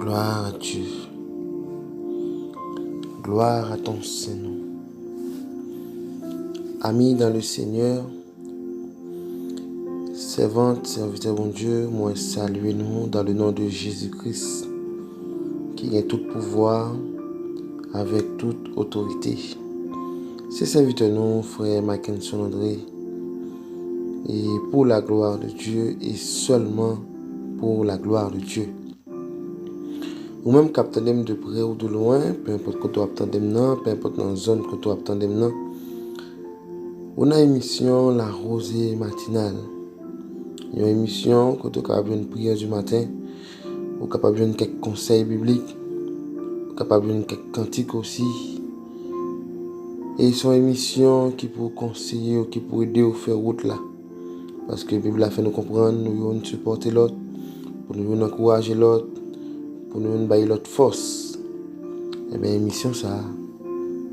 Gloire à Dieu. Gloire à ton Saint-Nom. Amis dans le Seigneur, servantes, serviteurs bon Dieu, moi saluez-nous dans le nom de Jésus-Christ, qui a tout pouvoir avec toute autorité. C'est serviteur nous, frère Mackinson André, et pour la gloire de Dieu et seulement pour la gloire de Dieu. Ou même qu'attendez de près ou de loin, peu importe que tu attendez maintenant, peu importe dans la zone que tu attendez maintenant. On a une émission La Rosée Matinale. Il y a une émission que tu es capable de prière du matin, ou capable de quelques conseils bibliques, ou capable de quelques cantiques aussi. Et c'est une émission qui peut conseiller ou qui peut aider à faire route là. Parce que la Bible a fait nous comprendre, nous devons supporter l'autre, pour nous encourager l'autre, pour nous donner l'autre force. Et bien, l'émission, ça,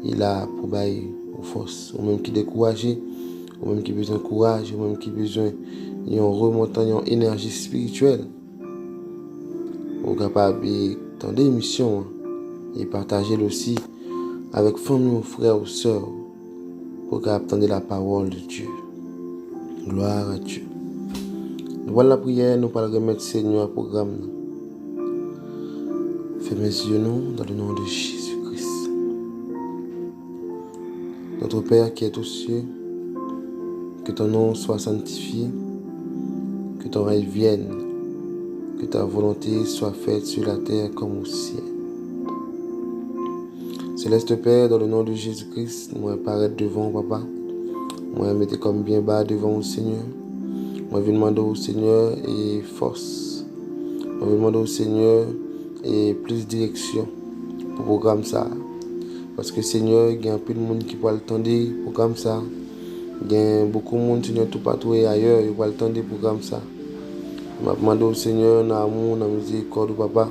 il a pour bailler force. Ou même qui découragé, ou même qui besoin de courage, ou même qui besoin d'une remontant une énergie spirituelle. Ou capable d'entendre l'émission et partager aussi avec famille, frères ou sœurs, pour capable la parole de Dieu. Gloire à Dieu. Nous voilà la prière, nous allons remettre Seigneur au programme. Fermez les yeux nous dans le nom de Jésus-Christ. Notre Père qui est aux cieux, que ton nom soit sanctifié, que ton règne vienne, que ta volonté soit faite sur la terre comme au ciel. Céleste Père, dans le nom de Jésus-Christ, moi apparaître devant Papa, moi mettre comme bien bas devant le Seigneur, moi vais demander au Seigneur et force, moi vais demander au Seigneur et plus de direction pour le programme ça. Parce que Seigneur, il y a un peu de monde qui peut attendre le programme ça. Il y a beaucoup de monde Seigneur tout partout et ailleurs, il peut attendre le programme ça. Je demande au Seigneur, dans l'amour, dans la miséricorde, Papa,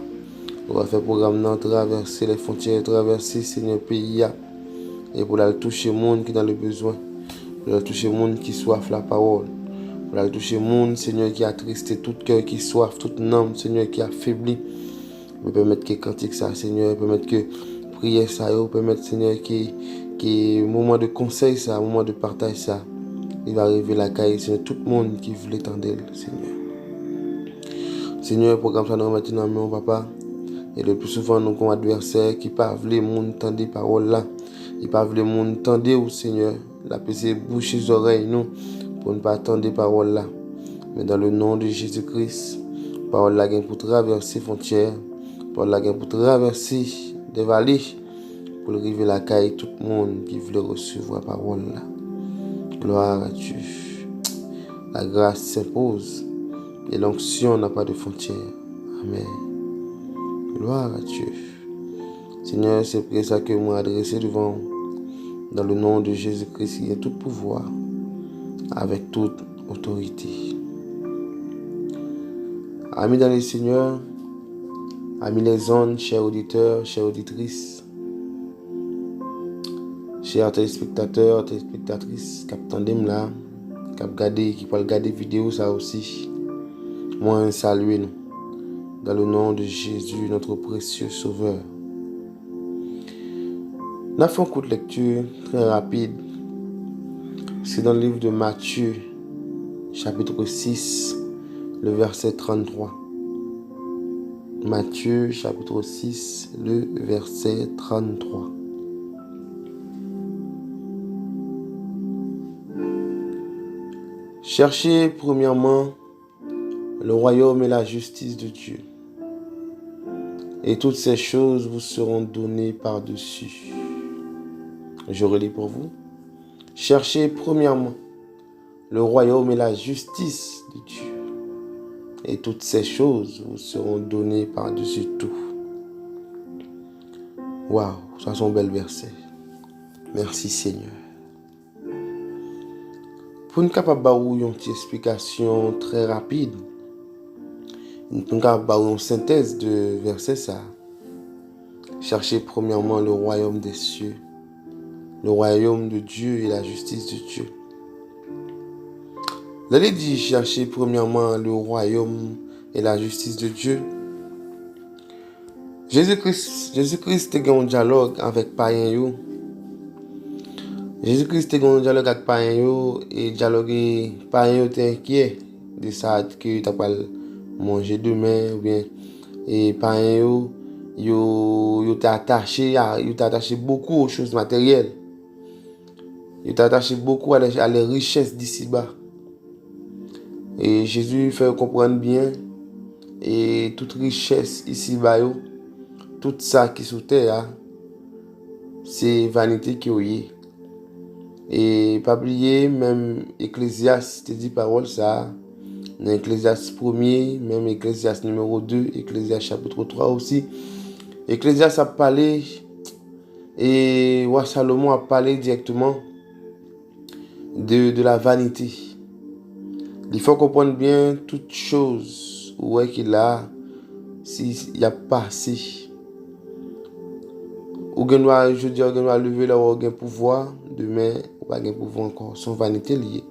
on va faire le programme, traverser les frontières, traverser Seigneur pays, et pour aller toucher le monde qui est dans le besoin, pour aller toucher le monde qui soif la parole, pour aller toucher le monde, Seigneur, qui a attristé tout cœur, qui soif, toute âme, Seigneur, qui a affaibli. Me permettre que cantique ça, Seigneur, permettre que prière ça, permettre, Seigneur, que moment de conseil ça, moment de partage ça, il va arriver la caille, Seigneur, tout le monde qui veut l'étendre, Seigneur. Seigneur, le programme ça nous remet dans mon papa. Et le plus souvent, nous avons un adversaire qui ne parle pas les monde entendre les paroles là. Il ne parle pas les monde entendre au Seigneur. La PC bouche les oreilles, nous, pour ne pas attendre les paroles là. Mais dans le nom de Jésus-Christ, parole là pour traverser les frontières, parole là pour traverser des vallées, pour arriver à la caille, tout le monde qui veut recevoir la parole là. Gloire à Dieu. La grâce s'impose et l'onction n'a pas de frontières. Amen. Gloire à Dieu. Seigneur, c'est pour ça que moi adressé devant dans le nom de Jésus-Christ, il y a tout pouvoir, avec toute autorité. Amis dans le Seigneur, amis les zones, chers auditeurs, chères auditrices, chers téléspectateurs, téléspectatrices, qui attendent là, qui peuvent regarder vidéo ça aussi. Moi, saluez nous. Dans le nom de Jésus, notre précieux Sauveur. Nous avons fait une courte lecture très rapide. C'est dans le livre de Matthieu, chapitre 6, le verset 33. Matthieu, chapitre 6, le verset 33. Cherchez premièrement le royaume et la justice de Dieu, et toutes ces choses vous seront données par-dessus. Je relis pour vous. Cherchez premièrement le royaume et la justice de Dieu, et toutes ces choses vous seront données par-dessus tout. Waouh, ça c'est un bel verset. Merci Seigneur. Pour nous capable de une petite explication très rapide, nous sommes capables de une synthèse de verset ça. Cherchez premièrement le royaume des cieux, le royaume de Dieu et la justice de Dieu. Là, il dit chercher premièrement le royaume et la justice de Dieu. Jésus-Christ te gen un dialogue avec païen yo. Jésus-Christ te gen un dialogue avec païen yo et dialogue païen yo te inquiet de ça que tu pas manger demain ou bien et païen yo t'attaché beaucoup aux choses matérielles. Yo t'attaché beaucoup à les richesses d'ici-bas. Et Jésus fait comprendre bien et toute richesse ici-bas yo, tout ça qui sous terre, c'est vanité qui est. Et pas oublier, même Ecclésiaste te dit parole ça. Dans Ecclésiaste 1er, même Ecclésiaste numéro 2, Ecclésiaste chapitre 3 aussi. Ecclésiaste a parlé, et Roi Salomon a parlé directement de la vanité. Il faut comprendre bien toute chose où est qu'il a, s'il y a passé. Ou gen doit, je dis, on doit lever là où on pouvoir, demain, ou pas gen pouvoir encore, son vanité liée.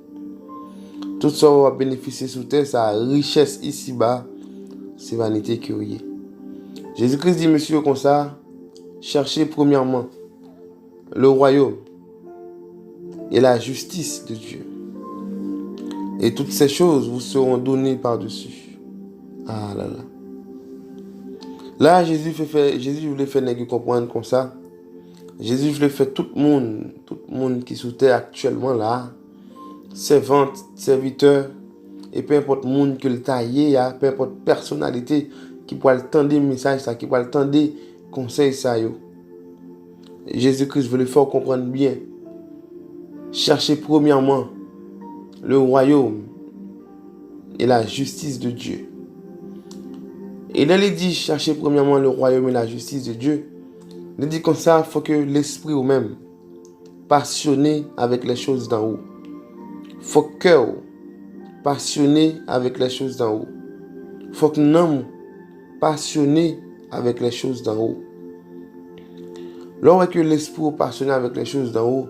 Tout ça va bénéficier sous terre, sa richesse ici-bas, c'est vanité qui est. Jésus-Christ dit, monsieur, comme ça, cherchez premièrement le royaume et la justice de Dieu. Et toutes ces choses vous seront données par-dessus. Ah là là. Là, Jésus voulait faire nègre comprendre comme ça. Jésus voulait faire tout le monde qui sous terre actuellement là, servantes, serviteurs, et peu importe le monde que le taillé, peu importe personnalité qui pourra entendre le message, qui pourra entendre le conseil. Jésus-Christ veut le faire comprendre bien. Cherchez premièrement le royaume et la justice de Dieu. Et là, il dit cherchez premièrement le royaume et la justice de Dieu. Il dit comme ça, il faut que l'esprit ou même passionné avec les choses d'en haut. Il faut que cœur passionné avec les choses d'en haut. Il faut que l'homme passionné avec les choses d'en haut. Lorsque l'esprit est passionné avec les choses d'en haut,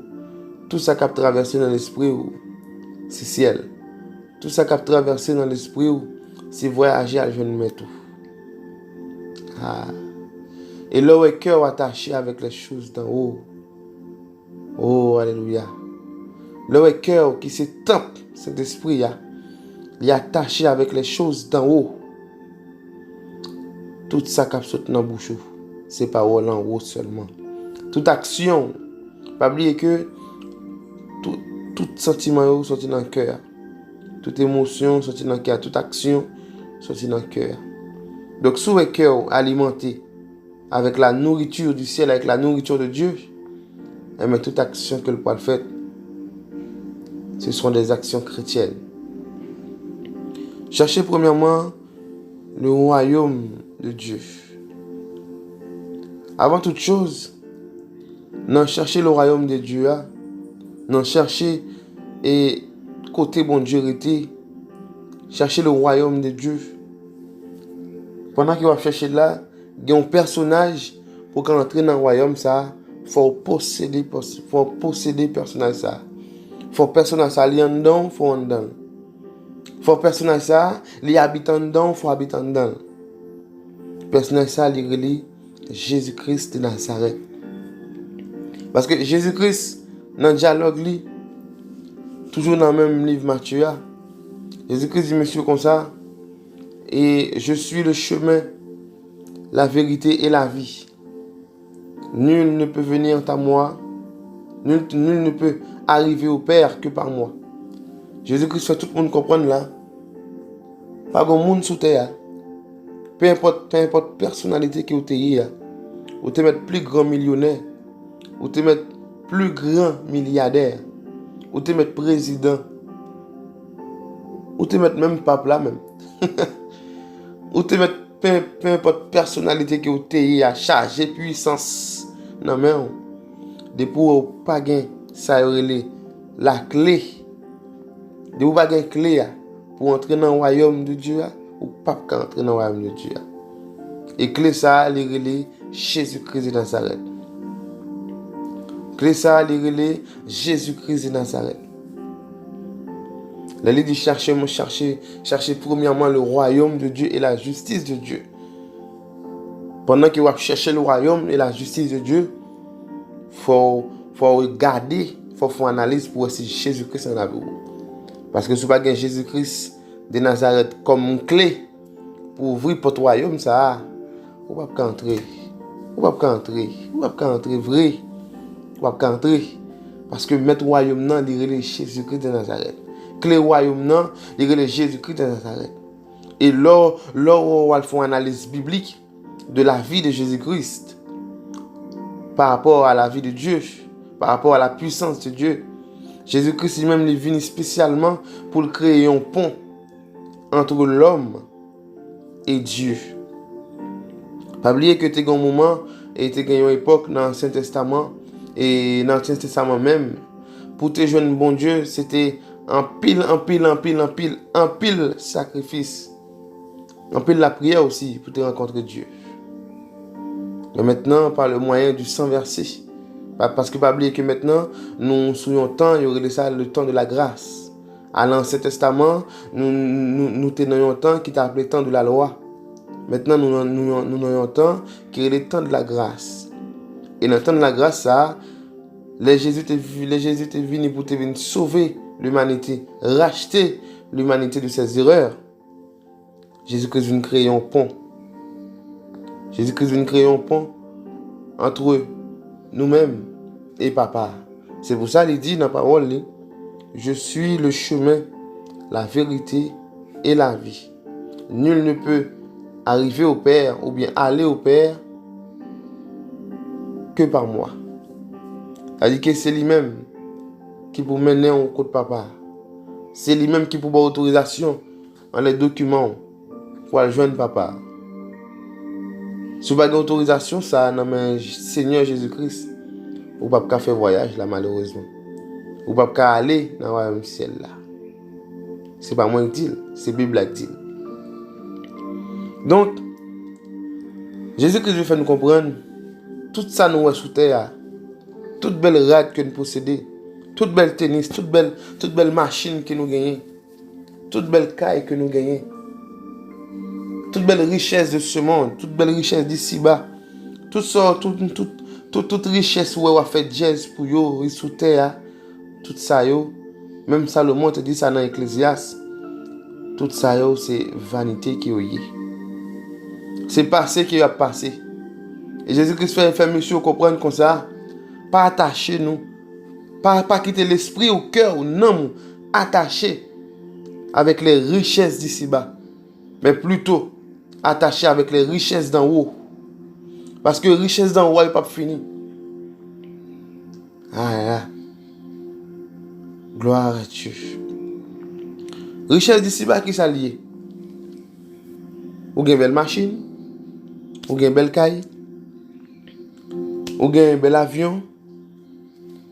tout ça qui a traversé dans l'esprit, c'est ciel. Tout ça qui a traversé dans l'esprit, c'est voyager à jeune tout. Ah. Et là où est cœur attaché avec les choses d'en haut. Oh, alléluia. Là où est cœur qui se temple, cet esprit, il est attaché avec les choses d'en haut. Tout ça qui a sauté dans la bouche, c'est parole en haut seulement. Toute action, pas oublier que tout sentiment sorti dans le cœur. Toute émotion sorti dans le cœur. Toute action sorti dans le cœur. Donc, si le cœur alimenté avec la nourriture du ciel, avec la nourriture de Dieu, mais toute action que le Paul fait, ce sont des actions chrétiennes. Cherchez premièrement le royaume de Dieu. Avant toute chose, non chercher le royaume de Dieu, non chercher et côté bon Dieu était, chercher le royaume de Dieu. Pendant qu'il va chercher là, il y a un personnage pour qu'on entre dans le royaume ça, faut posséder personnage ça. Faut personnage ça li en dedans, faut en dedans. Faut personnage ça, li habite en dedans, faut habiter en dedans. Personnage ça li relie Jésus-Christ de Nazareth. Parce que Jésus-Christ dans le dialogue li toujours dans le même livre Matthieu, Jésus-Christ dit monsieur comme ça, et je suis le chemin, la vérité et la vie. Nul ne peut venir à moi, nul ne peut arriver au Père que par moi. Jésus-Christ fait tout le monde comprendre là. Pas de monde sous terre. Peu importe personnalité qui est ou te mettre plus grand millionnaire, ou te mettre plus grand milliardaire, ou te mettre président, ou te mettre même pape là même. Ou te mettre peu importe personnalité qui est à charger puissance. Non mais de pour pas gain ça la clé. De ou pas gain clé pour entrer dans le royaume de Dieu ou pas entrer dans le royaume de Dieu. Et clé ça les relais Jésus-Christ de Nazareth. Clé ça les relais Jésus-Christ de Nazareth. La dit chercher premièrement le royaume de Dieu et la justice de Dieu. Pendant que vous cherchez le royaume et la justice de Dieu, faut regarder, faut faire une analyse pour voir si Jésus-Christ en a vous. Parce que si vous n'avez pas Jésus-Christ de Nazareth comme une clé pour ouvrir votre royaume, ça, vous ne pouvez pas entrer. Vous ne pouvez pas entrer. Vous ne pouvez pas entrer vrai. Vous ne pouvez pas entrer. Parce que mettre le royaume, non, il est Jésus-Christ de Nazareth. Clé royaume, non, il est Jésus-Christ de Nazareth. Et là, on va faire une analyse biblique de la vie de Jésus-Christ par rapport à la vie de Dieu, par rapport à la puissance de Dieu. Jésus-Christ lui-même est venu spécialement pour créer un pont entre l'homme et Dieu. Pas oublier que tu as un moment et tu as une époque dans l'Ancien Testament et dans l'Ancien Testament même, pour te joindre bon Dieu, c'était un pile sacrifice. Un pile la prière aussi pour te rencontrer Dieu. Mais maintenant, par le moyen du sang versé. Parce que pas oublier que maintenant, nous sommes un temps, il y aurait ça le temps de la grâce. À l'Ancien Testament, nous tenions un temps qui est appelé le temps de la loi. Maintenant, nous avons un temps qui est le temps de la grâce. Et dans le temps de la grâce, ça, Jésus est venu pour te venir sauver l'humanité, racheter l'humanité de ses erreurs. Jésus-Christ vient créer un pont. Jésus-Christ vient créer un pont entre nous-mêmes et Papa. C'est pour ça qu'il dit dans la parole, je suis le chemin, la vérité et la vie. Nul ne peut arriver au Père ou bien aller au Père que par moi. C'est-à-dire que c'est lui-même qui peut mener au côté de Papa. C'est lui-même qui peut avoir autorisation dans les documents pour aller joindre Papa. Si vous n'avez pas d'autorisation, ça dans le Seigneur Jésus-Christ, vous ne pouvez pas faire voyage là malheureusement. Vous ne pouvez pas aller dans le royaume ciel là. Ce n'est pas moi qui dis, c'est la Bible qui dit. Donc, Jésus-Christ veut faire nous comprendre tout ça nous est sous terre, toute belle rade que nous possédons, toute belle tennis, toute belle machine que nous gagnons, toute belle caille que nous gagnons, toute belle richesse de ce monde, toute belle richesse d'ici-bas, toute richesse où on a fait jazz pour yo sous terre, tout ça yo, même Salomon te dit ça dans Ecclésiaste, tout ça yo c'est vanité qui est. C'est passé qui a passé. Et Jésus-Christ fait monsieur comprendre comme ça, pas attacher nous, pas quitter l'esprit au cœur, non, attaché avec les richesses d'ici-bas, mais plutôt attaché avec les richesses d'en haut. Parce que les richesses d'en haut, n'est pas fini. Ah, gloire à Dieu. Richesse d'ici-bas qui s'allie. Ou gen belle machine, ou gen belle caille, ou gen bel avion,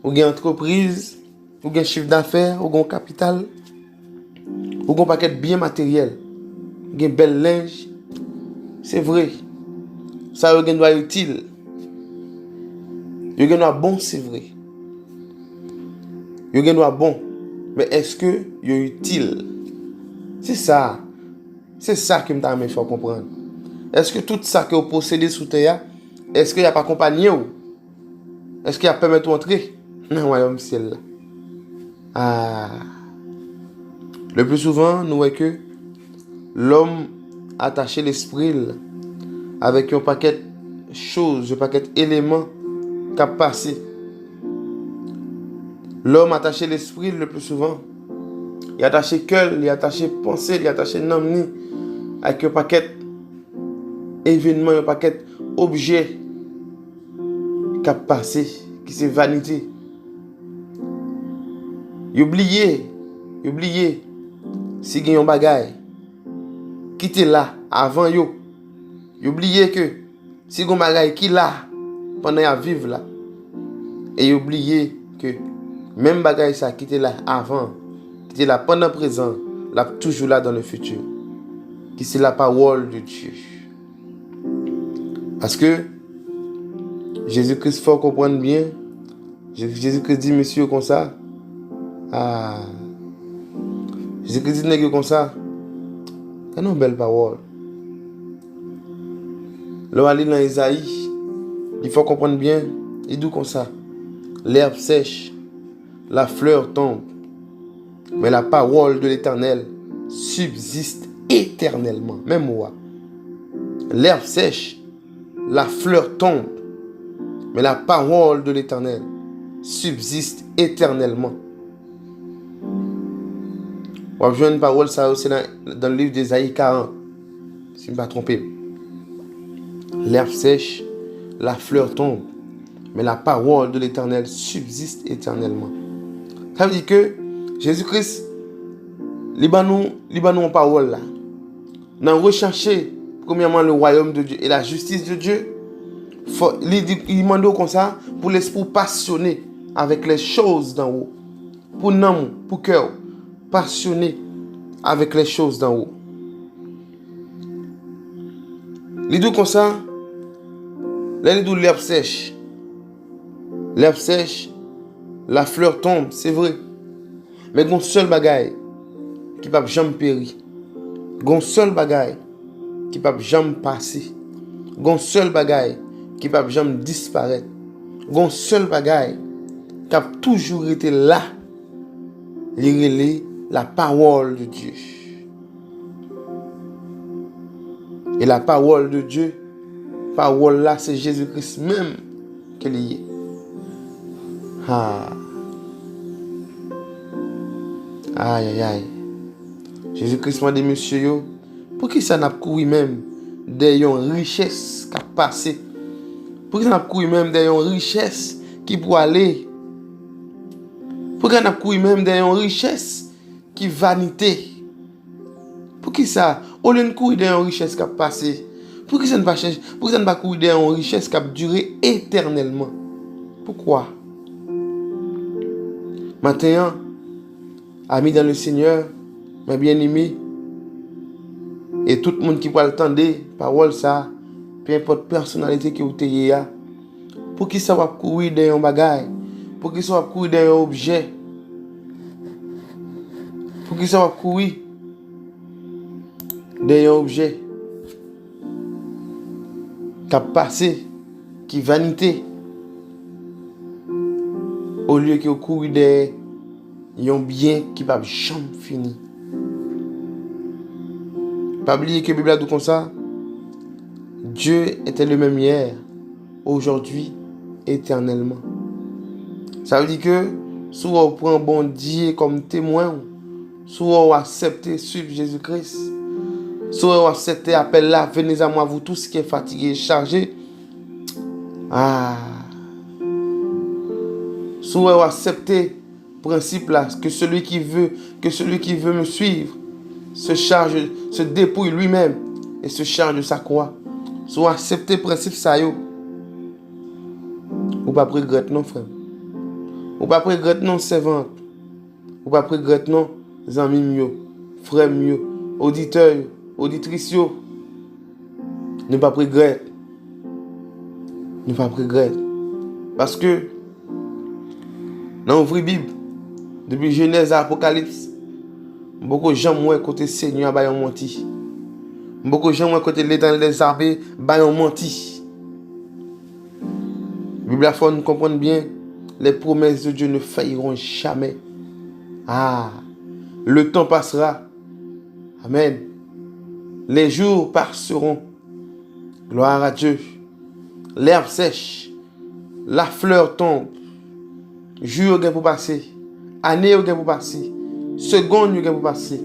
ou gen entreprise, ou gen chiffre d'affaires, ou gen capital, ou gen paquet bien matériel, ou gen bel linge. C'est vrai. Ça yo gen doit utile. Yo gen doit bon, c'est vrai. Yo gen doit bon. Mais est-ce que yo utile? C'est ça. C'est ça que m'ta me faire comprendre. Est-ce que tout ça que vous possédez sous terre, est-ce qu'il n'y a pas accompagné ou? Est-ce qu'il y a permis d'entrer dans le royaume ciel là? Ah. Le plus souvent, nous voyons que l'homme attaché l'esprit avec un paquet de choses, un paquet d'éléments qui a passé. L'homme attaché l'esprit le plus souvent. Il a attaché cœur, il a attaché pensée, il a attaché nom avec un paquet d'événements, un paquet d'objets qui a passé, qui c'est vanité. Il oublie, si il y a un bagage, qui était là avant yo. Il oublie que si il y a un bagage qui est là pendant à vivre là. Et il oublie que même bagage ça qui était là avant, qui était là pendant présent, là toujours là dans le futur. Qui c'est la parole de Dieu. Parce que Jésus-Christ faut comprendre bien. Jésus-Christ dit monsieur comme ça. Ah. Jésus-Christ dit nègre comme ça. C'est une belle parole. Là, aller dans Isaïe, il faut comprendre bien, il dit comme ça. L'herbe sèche, la fleur tombe, mais la parole de l'Éternel subsiste éternellement. Même moi. L'herbe sèche, la fleur tombe, mais la parole de l'Éternel subsiste éternellement. On va une parole, ça aussi dans le livre d'Ésaïe 40, si je ne me pas trompé. L'herbe sèche, la fleur tombe, mais la parole de l'Éternel subsiste éternellement. Ça veut dire que Jésus-Christ, il va nous en parole là. Nous rechercher premièrement le royaume de Dieu et la justice de Dieu. Il demande comme ça pour l'esprit passionné avec les choses d'en haut. Pour l'âme, pour cœur, passionné avec les choses d'en haut. Il dit comme ça, là il dit l'herbe sèche. L'herbe sèche, la fleur tombe, c'est vrai. Mais il y a un seul bagaille qui ne peut jamais périr. Il y a un seul bagaille qui ne peut jamais passer. Il y a un seul bagaille qui ne peut jamais disparaître. Il y a un seul bagaille qui a toujours été là. Il est la parole de Dieu. Et la parole de Dieu, parole là, c'est Jésus-Christ même qui est. Ah. Aïe, aïe, aïe. Jésus-Christ m'a dit, monsieur, pour qui ça n'a pas couru même d'ailleurs une richesse qui a passé? Pour qui ça n'a pas couru même d'ailleurs une richesse qui peut aller? Pour qui ça n'a pas couru même d'ailleurs une richesse qui vanité? Pour qui ça? Au lieu de courir d'ailleurs une richesse qui a passé, pour qui ça ne pas courir d'ailleurs une richesse qui a duré éternellement? Pourquoi? Maintenant, amis dans le Seigneur, mes bien-aimés, et tout le monde qui peut entendre parole ça, peu importe personnalité que vous ayez, pour qui ça va courir dans un bagage, pour qui ça va courir dans un objet, pour qui ça va courir dans un objet qui a passé, qui vanité, au lieu que vous courir dans un bien qui ne va jamais finir. Pas oublier que la Bible a dit comme ça. Dieu était le même hier, aujourd'hui, éternellement. Ça veut dire que si on prend bon Dieu comme témoin, si on accepte suivre Jésus-Christ, si on accepte l'appel là, venez à moi vous tous qui êtes fatigués et chargés. Si on accepte le principe là, que celui qui veut me suivre se dépouille lui-même et se charge de sa croix. Si vous acceptez le principe ça, vous ne pas regretter non frère. Vous ne pas regretter non servante. Vous ne pas regretter non amis, frères, auditeurs, auditrices. Ne pas regretter. Ne pas regretter. Parce que dans la Bible, depuis Genèse à Apocalypse, beaucoup de gens ont côté Seigneur ba yon menti. Beaucoup de gens ont côté l'Éternel des armées ba yon menti. La Bible a fait nous comprendre bien, les promesses de Dieu ne failliront jamais. Le temps passera. Amen. Les jours passeront. Gloire à Dieu. L'herbe sèche. La fleur tombe. Jour pour passer. Année pour passer. Seconde pour passer.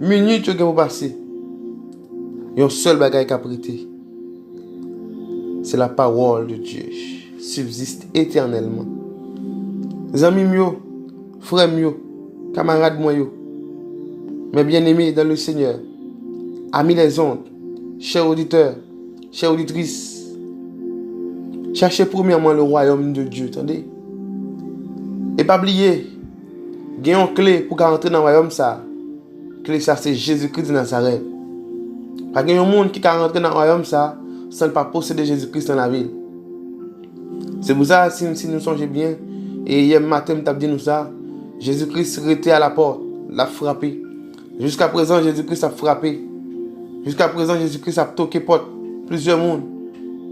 Minute pour passer. Il y a un seul bagage qui a prêté. C'est la parole de Dieu. Subsiste éternellement. Les amis mieux, frères mieux, camarades moi, mes bien-aimés dans le Seigneur, amis les ondes, chers auditeurs, chères auditrices, cherchez premièrement le royaume de Dieu, attendez. Et pas oublier, il y a une clé pour rentrer dans le royaume ça. Clé ça c'est Jésus-Christ de Nazareth. Parce qu'il y a un monde qui rentre dans le royaume ça, sans ne pas posséder Jésus-Christ dans la ville. C'est pour ça, si nous songeons bien, et hier matin, nous avons dit nous ça, Jésus-Christ était à la porte, l'a frappé. Jusqu'à présent, Jésus-Christ a frappé. Jusqu'à présent, Jésus-Christ a toqué porte. Plusieurs mondes.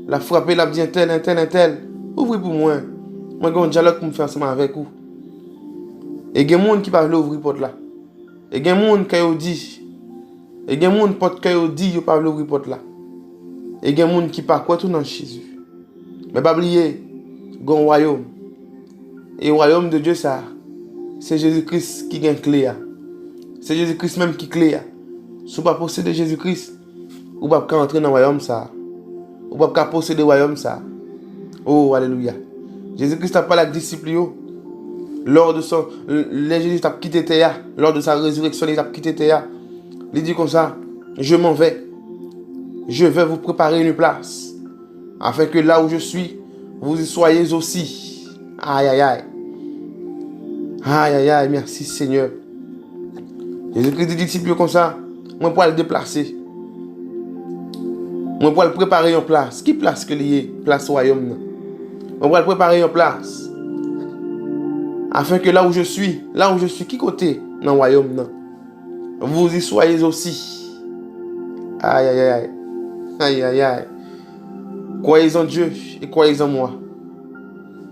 La frappé, la dit un tel. Ouvrez pour moi. Moi, j'ai un dialogue pour me faire ensemble avec vous. Et il y a des gens qui parlent ouvrir porte là. Et il y a des gens qui dit. Et il y a des gens qui dit qu'ils parlent ouvrir porte là. Et il y a des gens qui parlent quoi tout dans Jésus. Mais pas oublier, il y a un royaume. Et le royaume de Dieu, ça, c'est Jésus-Christ qui gagne clé. C'est Jésus-Christ même qui clé. Si vous ne possédez pas Jésus-Christ, vous ne pouvez pas entrer dans le royaume ça. Vous ne pouvez pas posséder le royaume ça. Oh, alléluia. Jésus-Christ n'a pas la discipline. Lors de son... Jésus a quitté terre. Lors de sa résurrection, il a quitté terre. Il dit comme ça, je m'en vais. Je vais vous préparer une place. Afin que là où je suis, vous y soyez aussi. Aïe, aïe, aïe. Aïe, aïe, aïe, merci Seigneur. Jésus-Christ dit disciples comme ça, moi pour le déplacer. Moi pour le préparer en place. Qui place que lié? Place royaume. Moi pour le préparer en place. Afin que là où je suis, qui côté dans le royaume, non? Vous y soyez aussi. Aïe, aïe, aïe. Aïe, aïe, aïe. Croyez en Dieu et croyez en moi.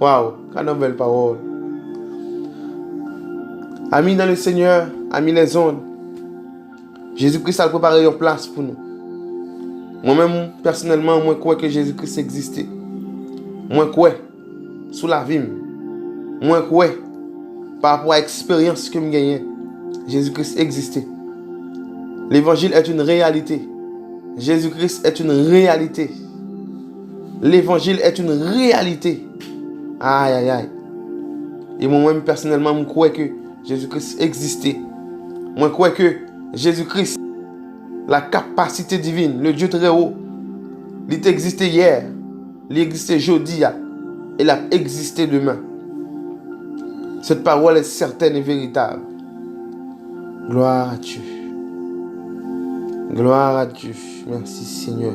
Waouh, quelle belle parole. Amis dans le Seigneur, amis les ondes, Jésus-Christ a préparé une place pour nous. Moi-même, personnellement, moi crois que Jésus-Christ existait. Moi crois sous la vie. Moi crois par rapport à l'expérience que je gagnais. Jésus-Christ existait. L'évangile est une réalité. Jésus-Christ est une réalité. L'évangile est une réalité. Aïe, aïe, aïe. Et moi-même, personnellement, je crois que Jésus-Christ existait. Moi, je crois que Jésus-Christ, la capacité divine, le Dieu très haut, il existait hier, il existait aujourd'hui, et il a existé demain. Cette parole est certaine et véritable. Gloire à Dieu. Gloire à Dieu. Merci Seigneur.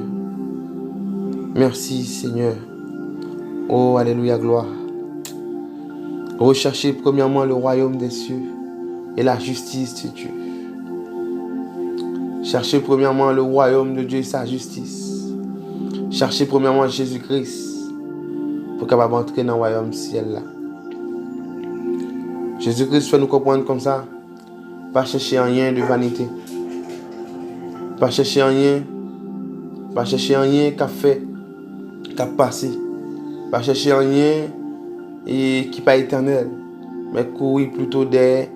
Merci Seigneur. Oh, alléluia, gloire. Recherchez premièrement le royaume des cieux et la justice de Dieu. Cherchez premièrement le royaume de Dieu et sa justice. Cherchez premièrement Jésus-Christ pour capable entrer dans le royaume ciel là. Jésus-Christ fait nous comprendre comme ça. Pas chercher rien de vanité. Pas chercher rien. Pas chercher rien qu'a fait, qu'a passé. Pas chercher rien et qui pas éternel. Mais courir plutôt des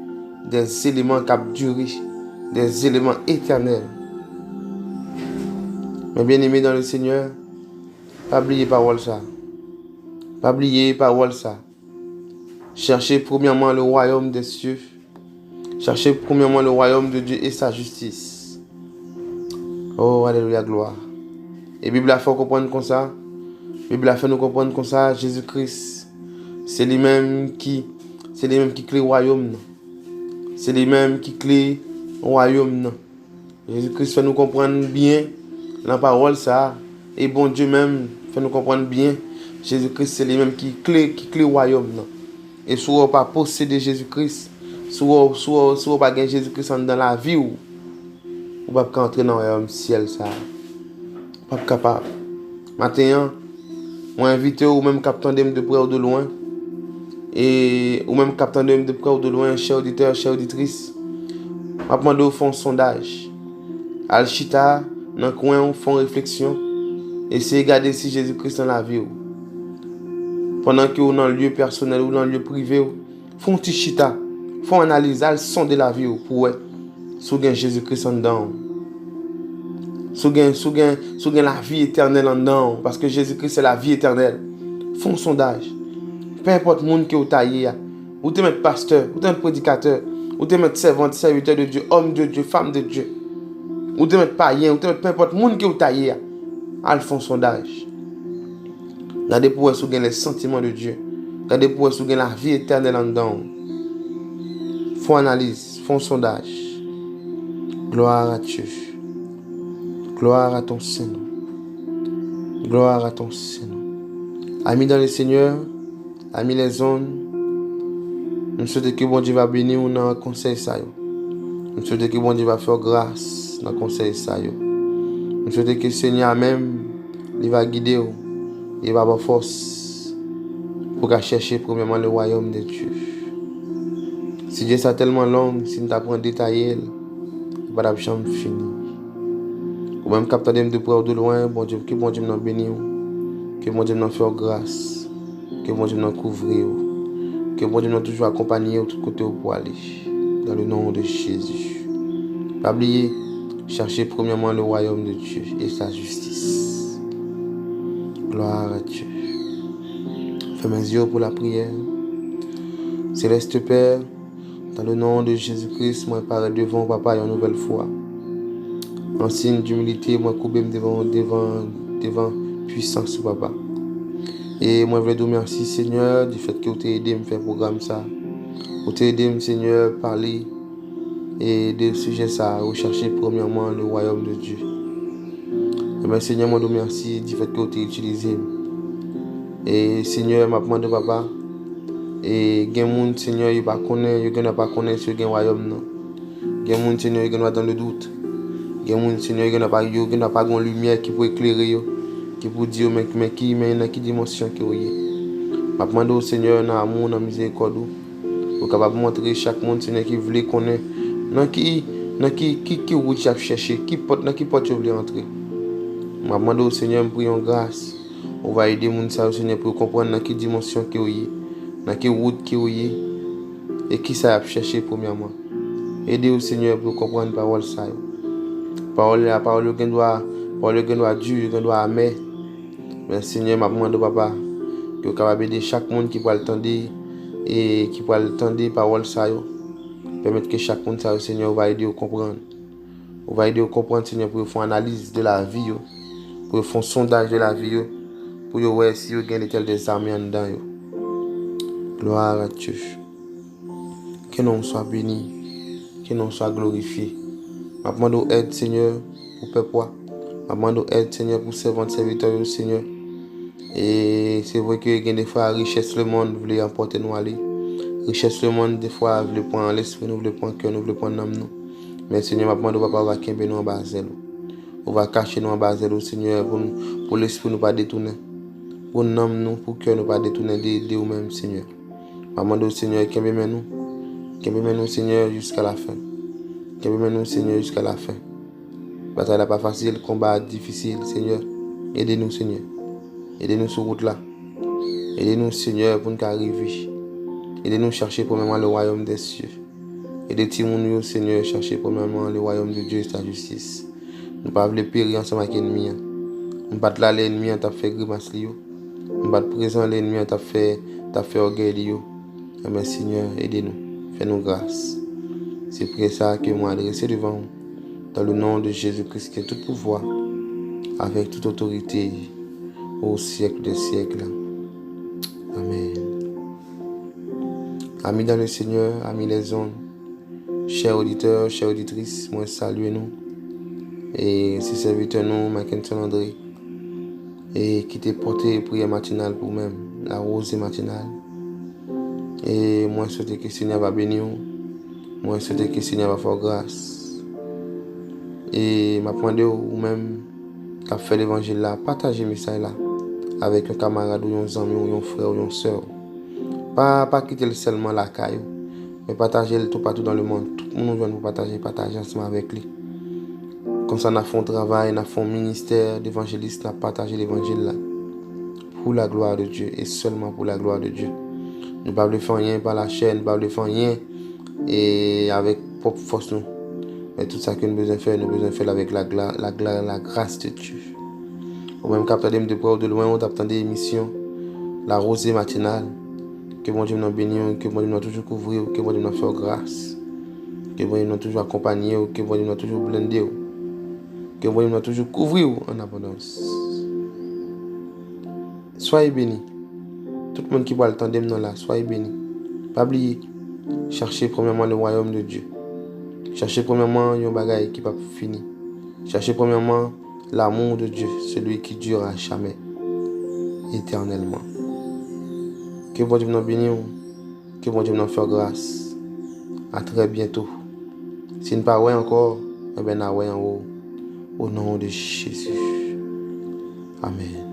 éléments qui ont duré. Des éléments éternels. Mais bien aimé dans le Seigneur, pas oublier parole ça. Pas oublier parole ça. Cherchez premièrement le royaume des cieux. Cherchez premièrement le royaume de Dieu et sa justice. Oh, alléluia, gloire. Et la Bible a fait comprendre comme ça. La Bible a fait nous comprendre comme ça. Jésus-Christ, c'est lui-même qui clé le royaume. C'est lui-même qui clé le royaume. Jésus-Christ fait nous comprendre bien la parole ça. Et bon Dieu même fait nous comprendre bien. Jésus-Christ, c'est lui-même qui clé le royaume. Et si vous n'avez pas possédé Jésus-Christ, si vous n'avez pas gagné Jésus-Christ dans la vie, vous ne pouvez pas entrer dans le royaume ciel. Ça. Pas capable. Maintenant, moi invité ou même captant de près ou de loin. Et ou même captant de près ou de loin, chers auditeurs, chères auditrices. Je vais demander au fond sondage. Al chita, dans le coin, on fait réflexion. Essayez de regarder si Jésus-Christ dans la vie. Pendant que vous dans le lieu personnel ou dans le lieu privé, font un petit chita, font analyse, sonder la vie pour voir si vous avez Jésus-Christ en dedans. Si vous avez la vie éternelle en dedans. Parce que Jésus-Christ c'est la vie éternelle. Font un sondage. Peu importe le monde qui est taillé. Ou tu es pasteur, ou tu es prédicateur, ou tu es servante, serviteur de Dieu, homme de Dieu, femme de Dieu. Ou tu es païen, ou tu es peu importe le monde qui est taillé. Ils font un sondage. Regardez pour vous avez les sentiments de Dieu. Regardez pour vous avez la vie éternelle en dedans. Font analyse, font sondage. Gloire à Dieu. Gloire à ton Seigneur. Gloire à ton Seigneur. Amis dans le Seigneur, amis les hommes, nous souhaitons que bon Dieu va bénir nous dans le conseil ça. Nous souhaitons que bon Dieu va faire grâce dans le conseil ça. Nous souhaitons que le Seigneur même il va guider vous. et pas de force pour chercher premièrement le royaume de Dieu. Si Dieu est tellement long, si nous t'apprend détailler, il va pas jamais finir. Ou même capter de près ou de loin, bon Dieu, que bon Dieu nous bénisse, que bon Dieu nous fasse grâce, que bon Dieu nous couvre, que bon Dieu nous toujours accompagner de tout côté pour aller. Dans le nom de Jésus. Pas oublier, chercher premièrement le royaume de Dieu et sa justice. Gloire à Dieu. Fais mes yeux pour la prière. Céleste Père, dans le nom de Jésus-Christ, moi parais devant Papa une nouvelle fois. En signe d'humilité, moi coupe devant puissance Papa. Et moi je veux te remercier Seigneur du fait que tu as aidé à me faire programme ça. Vous t'as aidé Seigneur à parler et de sujet ça, rechercher premièrement le royaume de Dieu. Et bien Seigneur, moi te remercie du fait que tu as utilisé. Et Seigneur, m'a demandé Papa. Et gen moun Seigneur, il pas connaît, il pas connaît sur le royaume non. Gen moun Seigneur, il dans le doute. Gen moun Seigneur, il n'a pas de lumière qui peut éclairer yo, qui peut dire mais qui dimension que est. M'a demandé au Seigneur dans amour, dans miséricorde, pour capable montrer chaque monde Seigneur qui veut connaître dans qui route tu as cherché, dans qui porte tu veux entrer. M'a demandé au Seigneur pour une grâce. On va aider moun ça au Seigneur pour comprendre dans quelle dimension que est. Dans quelle route qui est et qui ça a cherché premièrement. Aider au Seigneur pour comprendre la parole ça. La parole qui doit dur, qui doit amer. Mais Seigneur m'a demandé papa que capable aider chaque monde qui peut l'entendre et qui peut l'entendre parole ça. Permettre que chaque monde ça Seigneur va aider à comprendre. On va aider à comprendre Seigneur pour faire une analyse de la vie, pour faire un sondage de la vie, pour voir si vous avez des armes en dedans. Gloire à Dieu. Que nous soit béni, que nous soit glorifié. Je demande aide, Seigneur, pour peuple. Je demande aide, Seigneur, pour serviteurs, Seigneur. Et c'est vrai que des fois, la richesse, le monde veut emporter nous aller. Richesse, le monde, des fois, veut prendre l'esprit, nous veut prendre cœur, nous veut prendre l'âme. Mais Seigneur, je demande papa, on va camper nous en bas. On va cacher nous en bas, Seigneur, pour l'esprit nous pas détourner. Pour nous, pour cœur nous pas détourner de nous-mêmes, Seigneur. Je demande au Seigneur, camper nous, Seigneur, jusqu'à la fin. Camper nous, Seigneur, jusqu'à la fin. La bataille n'est pas facile, le combat est difficile, Seigneur. Aidez-nous, Seigneur. Aidez-nous sur route là. Aidez-nous, Seigneur, pour nous arriver. Aidez-nous chercher premièrement le royaume des cieux. Aidez-nous, Seigneur, chercher premièrement le royaume de Dieu et sa justice. Nous ne pouvons pas périr ensemble avec l'ennemi. Nous ne pouvons pas l'ennemi, on t'a fait grimace. Nous ne pouvons pas présent l'ennemi, on t'a fait orgueil. Mais Seigneur, aidez-nous. Fais-nous grâce. C'est pour ça que moi adressé devant vous. Dans le nom de Jésus-Christ, qui est tout pouvoir, avec toute autorité, au siècle des siècles. Amen. Amis dans le Seigneur, amis les hommes, chers auditeurs, chères auditrices, moi saluez nous. Et ces serviteurs nous, Mackinson André, et qui t'a porté prière matinale pour même, la rosée matinale. Et moi je souhaite que le Seigneur va bénir. Moi je souhaite que le Seigneur va faire grâce. Et m'a demandé ou même qu'à faire l'évangile là, partager le message là avec un camarade ou un ami ou un frère ou une soeur. Pas quitter seulement la caille, mais partager le tout partout dans le monde. Tout le monde veut partager ensemble avec lui. Comme ça, on a fait un travail, on a fait un ministère d'évangéliste, on a partagé l'évangile là pour la gloire de Dieu et seulement pour la gloire de Dieu. Nous ne pouvons pas faire rien par la chaîne, nous ne pouvons pas faire rien et avec propre force nous. Mais tout ça que nous besoin faire, avec la grâce de Dieu. Ou même quand de près ou de loin, on attend des émissions, la rosée matinale, que bon Dieu nous bénisse, que bon Dieu nous toujours couvrir, que bon Dieu nous fasse grâce, que bon Dieu nous toujours accompagner, que bon Dieu nous toujours blender, que bon Dieu nous toujours couvrir en abondance. Soyez bénis. Tout le monde qui voit le temps d'aimer là, soyez bénis. Pas oublier, cherchez premièrement le royaume de Dieu. Cherchez premièrement un bagage qui n'est pas fini. Cherchez premièrement l'amour de Dieu, celui qui dure à jamais, éternellement. Que bon Dieu nous bénisse, que bon Dieu nous fasse grâce. À très bientôt. Si nous ne parlons pas encore, eh bien, nous en haut, au nom de Jésus. Amen.